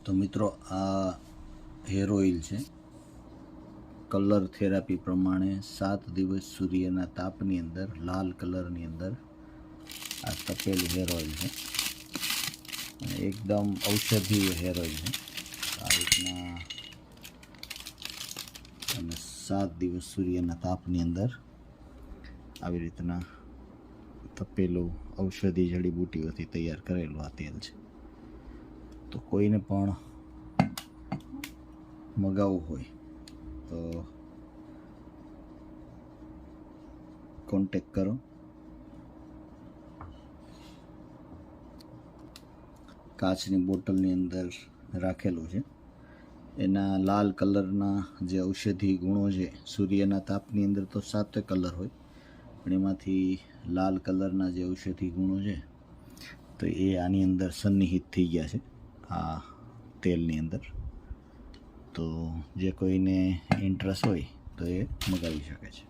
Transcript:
તો મિત્રો આ હેર ઓઇલ છે. કલર થેરાપી પ્રમાણે 7 દિવસ સૂર્યના તાપની અંદર લાલ કલરની અંદર આ તપેલું હેર ઓઇલ છે. એકદમ ઔષધીય હેર ઓઇલ છે. આ રીતના અને 7 દિવસ સૂર્યના તાપની અંદર આવી રીતના તપેલું ઔષધી જડીબુટીઓથી તૈયાર કરેલું આ તેલ છે. તો કોઈને પણ મગાવવું હોય તો કોન્ટેક્ટ કરો. કાચની બોટલની અંદર રાખેલું છે. એના લાલ કલરના જે ઔષધી ગુણો છે, સૂર્યના તાપની અંદર તો 7 કલર હોય, પણ એમાંથી લાલ કલરના જે ઔષધી ગુણો છે તો એ આની અંદર સન્નિહિત થઈ ગયા છે આ તેલની અંદર. તો જે કોઈને ઇન્ટરેસ્ટ હોય તો એ મગાવી શકે છે.